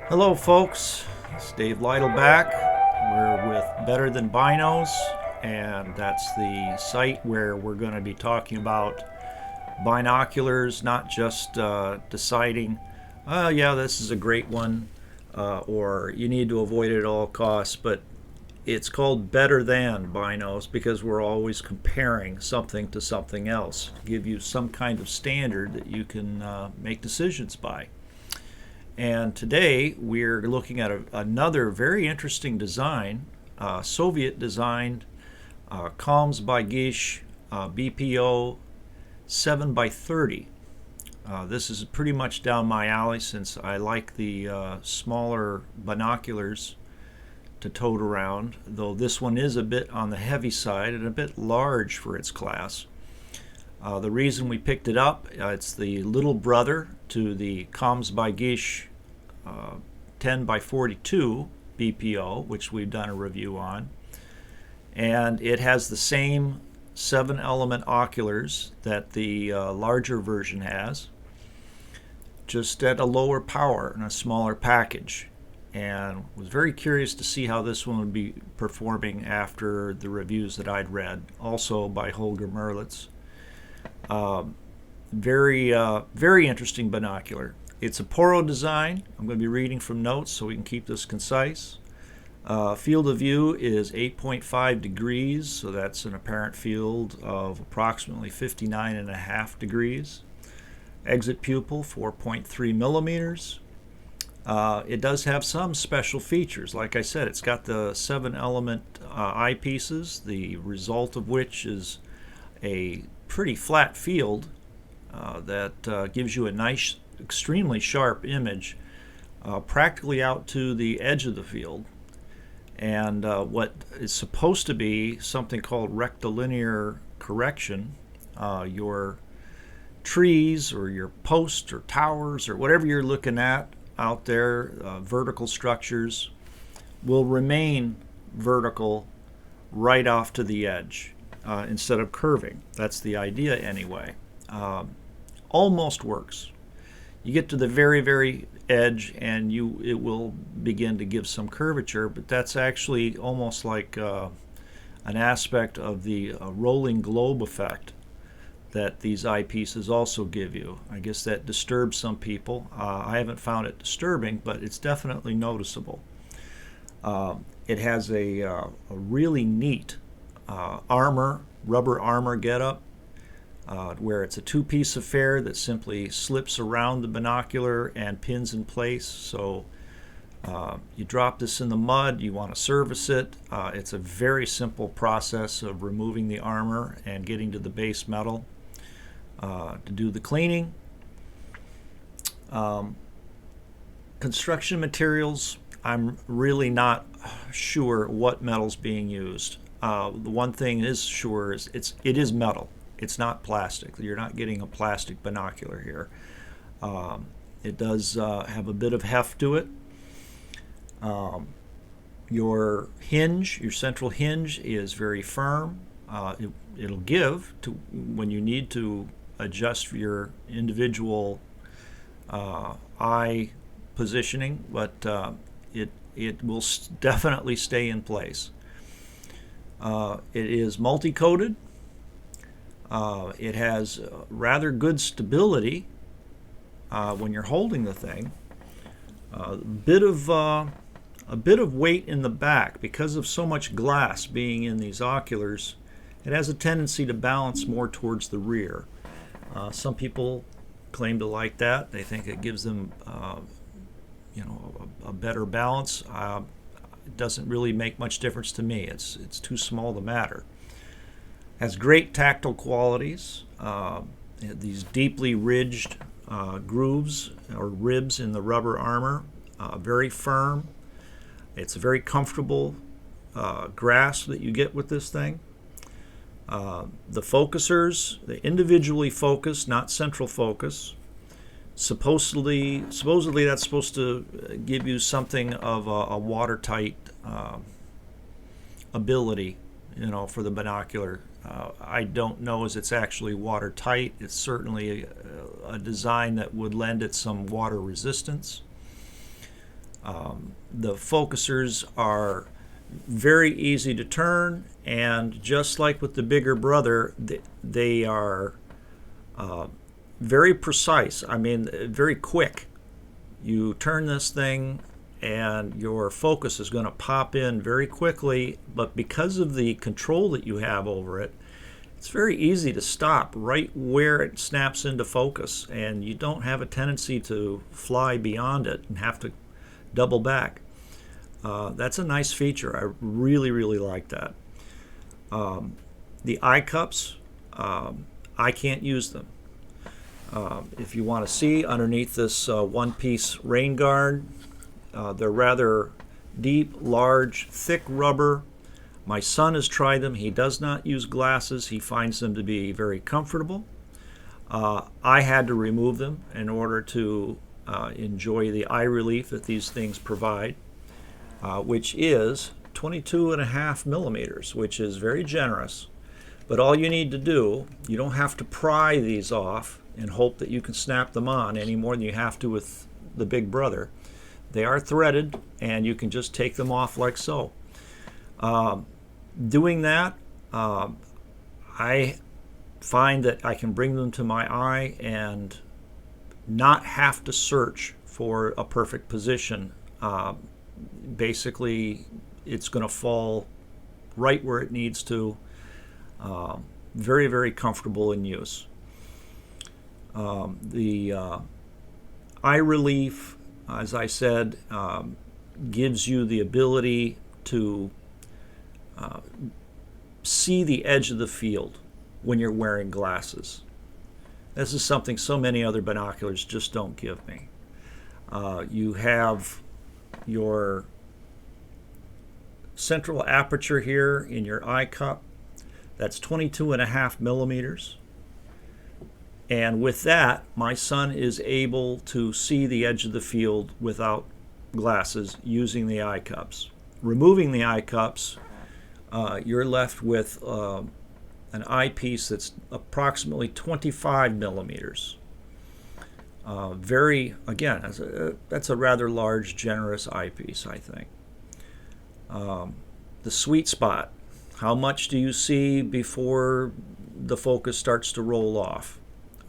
Hello folks, it's Dave Lytle back. We're with Better Than Binos, and that's the site where we're going to be talking about binoculars, not just deciding, oh yeah, this is a great one, or you need to avoid it at all costs, but it's called Better Than Binos because we're always comparing something to something else to give you some kind of standard that you can make decisions by. And today we're looking at another very interesting design, Soviet designed KOMZ Baigish BPO 7 by 30. This is pretty much down my alley since I like the smaller binoculars to tote around, though this one is a bit on the heavy side and a bit large for its class. The reason we picked it up, it's the little brother to the KOMZ Baigish 10 by 42 BPO, which we've done a review on. And it has the same 7-element oculars that the larger version has, just at a lower power and a smaller package. And was very curious to see how this one would be performing after the reviews that I'd read, also by Holger Merlitz. Very interesting binocular. It's a Poro design. I'm going to be reading from notes so we can keep this concise. Field of view is 8.5 degrees, so that's an apparent field of approximately 59.5 degrees. Exit pupil 4.3 millimeters. It does have some special features. Like I said, it's got the 7-element eyepieces, the result of which is a pretty flat field that gives you a nice, extremely sharp image practically out to the edge of the field. And what is supposed to be something called rectilinear correction, your trees or your posts or towers or whatever you're looking at out there, vertical structures, will remain vertical right off to the edge instead of curving. That's the idea anyway. Almost works. You get to the very edge and it will begin to give some curvature, but that's actually almost like an aspect of the rolling globe effect that these eyepieces also give you. I guess that disturbs some people. I haven't found it disturbing, but it's definitely noticeable. It has a really neat rubber armor getup, where it's a two-piece affair that simply slips around the binocular and pins in place. So you drop this in the mud, you want to service it. It's a very simple process of removing the armor and getting to the base metal to do the cleaning. Construction materials, I'm really not sure what metal's being used. The one thing is sure is it is metal. It's not plastic. You're not getting a plastic binocular here. It does have a bit of heft to it. Your hinge, your central hinge, is very firm. It'll give to when you need to adjust your individual eye positioning, but it will definitely stay in place. It is multi-coated. It has rather good stability when you're holding the thing. A bit of weight in the back because of so much glass being in these oculars. It has a tendency to balance more towards the rear. Some people claim to like that. They think it gives them, a better balance. It doesn't really make much difference to me. It's too small to matter. Has great tactile qualities. These deeply ridged grooves or ribs in the rubber armor, very firm. It's a very comfortable grasp that you get with this thing. The focusers, they individually focus, not central focus. Supposedly that's supposed to give you something of a watertight ability, for the binocular. I don't know as it's actually watertight. It's certainly a design that would lend it some water resistance. The focusers are very easy to turn, and just like with the bigger brother, they are very precise. I mean, very quick. You turn this thing and your focus is going to pop in very quickly, but because of the control that you have over it, it's very easy to stop right where it snaps into focus, and you don't have a tendency to fly beyond it and have to double back. That's a nice feature. I really, really like that. The eye cups, I can't use them. If you want to see underneath this one-piece rain guard, they're rather deep, large, thick rubber. My son has tried them. He does not use glasses. He finds them to be very comfortable. I had to remove them in order to enjoy the eye relief that these things provide, which is 22.5 millimeters, which is very generous. But all you need to do, you don't have to pry these off and hope that you can snap them on any more than you have to with the big brother. They are threaded, and you can just take them off like so. Doing that, I find that I can bring them to my eye and not have to search for a perfect position. Basically, it's going to fall right where it needs to. Very, very comfortable in use. The eye relief, as I said, gives you the ability to see the edge of the field when you're wearing glasses. This is something so many other binoculars just don't give me. You have your central aperture here in your eye cup. That's 22.5 millimeters. And with that, my son is able to see the edge of the field without glasses using the eye cups. Removing the eye cups, you're left with an eyepiece that's approximately 25 millimeters. Again, that's a rather large, generous eyepiece, I think. The sweet spot. How much do you see before the focus starts to roll off?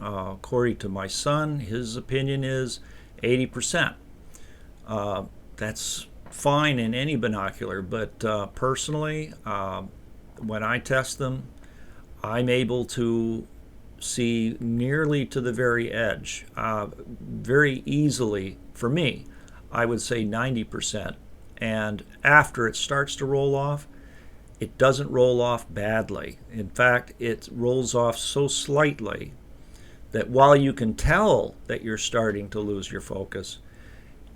According to my son, his opinion is 80%. That's fine in any binocular, but personally, when I test them, I'm able to see nearly to the very edge. Very easily, for me, I would say 90%. And after it starts to roll off, it doesn't roll off badly. In fact, it rolls off so slightly that while you can tell that you're starting to lose your focus,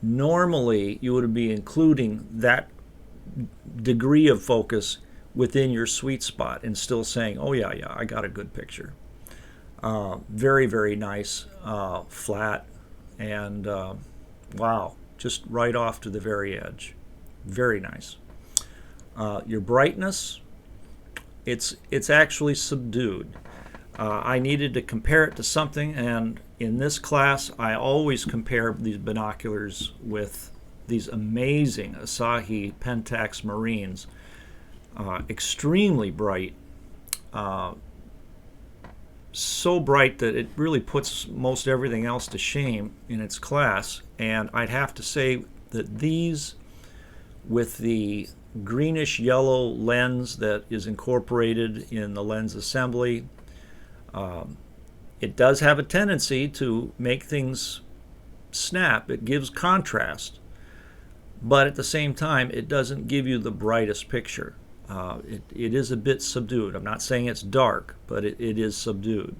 normally you would be including that degree of focus within your sweet spot and still saying, oh yeah, I got a good picture. Very, very nice, flat, and wow, just right off to the very edge. Very nice. Your brightness, it's actually subdued. I needed to compare it to something, and in this class I always compare these binoculars with these amazing Asahi Pentax Marines. Extremely bright, so bright that it really puts most everything else to shame in its class. And I'd have to say that these, with the greenish yellow lens that is incorporated in the lens assembly, it does have a tendency to make things snap. It gives contrast, but at the same time it doesn't give you the brightest picture. It is a bit subdued. I'm not saying it's dark, but it is subdued.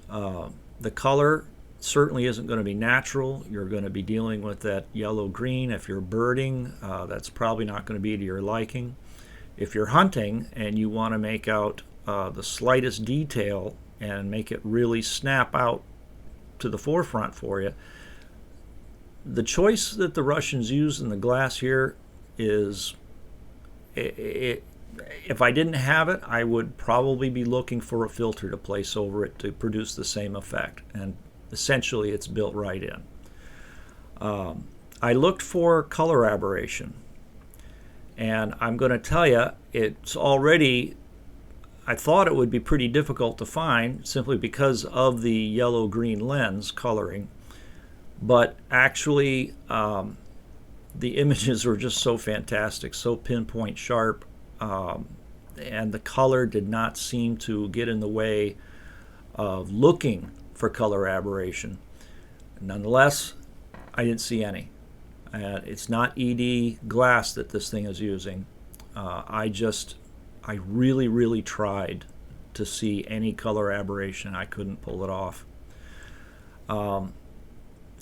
The color certainly isn't going to be natural. You're going to be dealing with that yellow-green. If you're birding, that's probably not going to be to your liking. If you're hunting and you want to make out the slightest detail and make it really snap out to the forefront for you, the choice that the Russians use in the glass here is, if I didn't have it, I would probably be looking for a filter to place over it to produce the same effect. And essentially, it's built right in. I looked for color aberration, and I'm going to tell you, it's already, I thought it would be pretty difficult to find simply because of the yellow-green lens coloring, but actually the images were just so fantastic, so pinpoint sharp, and the color did not seem to get in the way of looking for color aberration. Nonetheless, I didn't see any. It's not ED glass that this thing is using. I really tried to see any color aberration. I couldn't pull it off.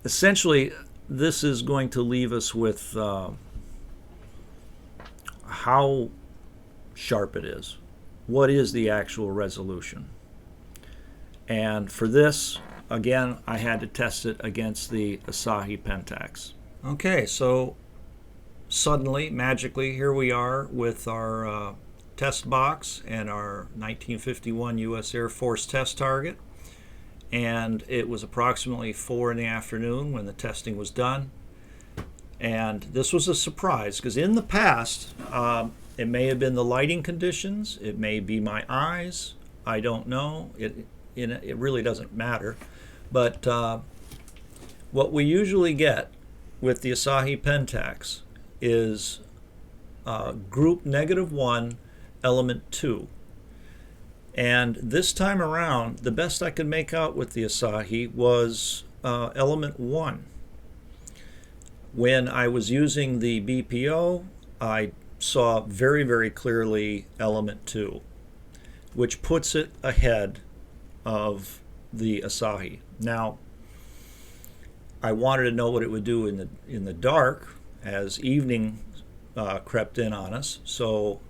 Essentially, this is going to leave us with how sharp it is. What is the actual resolution? And for this, again, I had to test it against the Asahi Pentax. Okay, so suddenly, magically, here we are with our test box and our 1951 U.S. Air Force test target. And it was approximately 4 in the afternoon when the testing was done. And this was a surprise because in the past, it may have been the lighting conditions, it may be my eyes, I don't know. It really doesn't matter. But what we usually get with the Asahi Pentax is group -1, element 2. And this time around, the best I could make out with the Asahi was element 1. When I was using the BPO, I saw very clearly element 2, which puts it ahead of the Asahi. Now, I wanted to know what it would do in the dark as evening crept in on us, so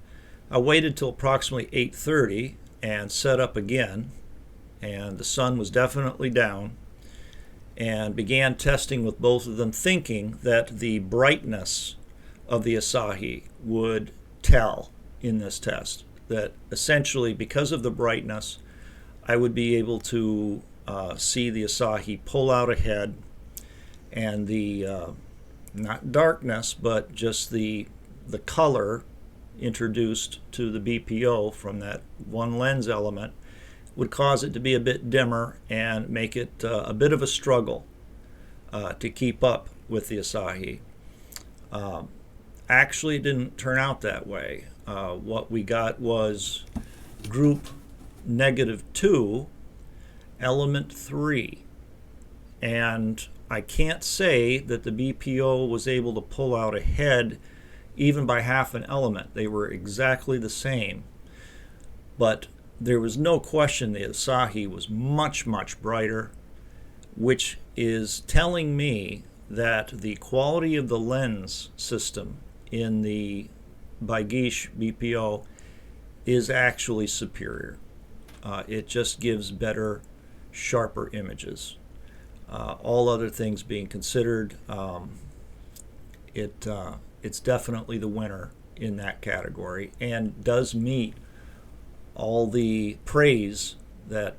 I waited till approximately 8:30 and set up again, and the sun was definitely down, and began testing with both of them, thinking that the brightness of the Asahi would tell in this test, that essentially because of the brightness I would be able to see the Asahi pull out ahead, and the not darkness but just the color introduced to the BPO from that one lens element would cause it to be a bit dimmer and make it a bit of a struggle to keep up with the Asahi. Actually, it didn't turn out that way. What we got was group -2, element 3. And I can't say that the BPO was able to pull out ahead even by half an element. They were exactly the same. But there was no question the Asahi was much brighter, which is telling me that the quality of the lens system in the Baigish BPO is actually superior. It just gives better, sharper images. All other things being considered, it's definitely the winner in that category and does meet all the praise that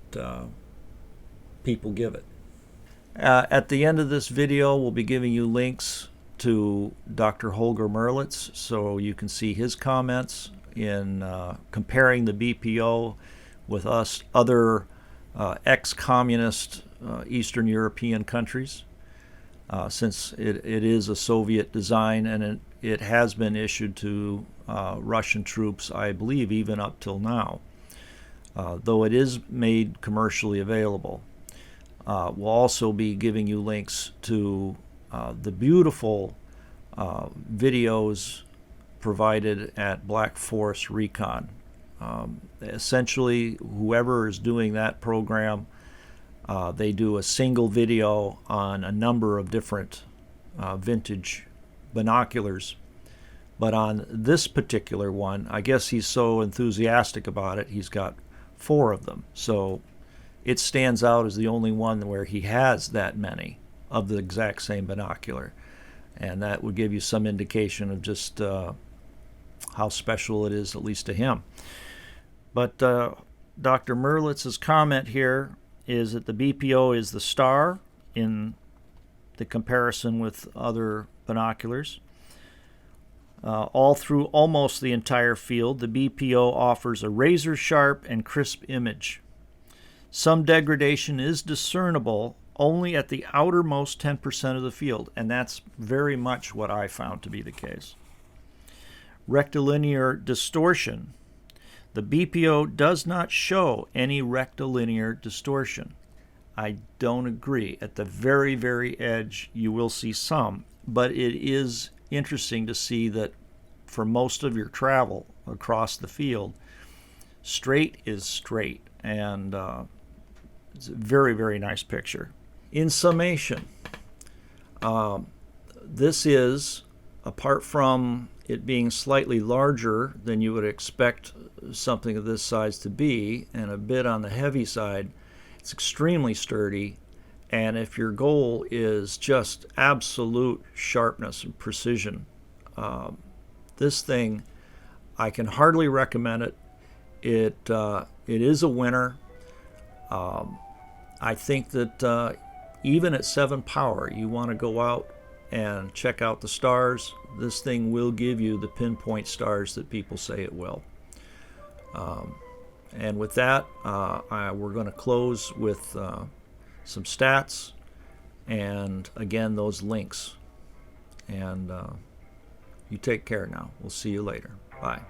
people give it. At the end of this video, we'll be giving you links to Dr. Holger Merlitz so you can see his comments in comparing the BPO with other ex-communist Eastern European countries, since it is a Soviet design, and it has been issued to Russian troops, I believe, even up till now, though it is made commercially available. We'll also be giving you links to the beautiful videos provided at Black Force Recon. Essentially, whoever is doing that program, they do a single video on a number of different vintage binoculars. But on this particular one, I guess he's so enthusiastic about it, he's got 4 of them. So it stands out as the only one where he has that many of the exact same binocular. And that would give you some indication of just how special it is, at least to him. But Dr. Merlitz's comment here is that the BPO is the star in the comparison with other binoculars. All through almost the entire field, the BPO offers a razor-sharp and crisp image. Some degradation is discernible only at the outermost 10% of the field, and that's very much what I found to be the case. Rectilinear distortion. The BPO does not show any rectilinear distortion. I don't agree. At the very, very edge, you will see some, but it is interesting to see that for most of your travel across the field, straight is straight, and it's a very, very nice picture. In summation, this is, apart from it being slightly larger than you would expect something of this size to be, and a bit on the heavy side, it's extremely sturdy. And if your goal is just absolute sharpness and precision, this thing, I can hardly recommend it. It is a winner. I think that even at 7 power, you want to go out and check out the stars. This thing will give you the pinpoint stars that people say it will. And with that, we're going to close with some stats and, again, those links. And you take care now. We'll see you later. Bye.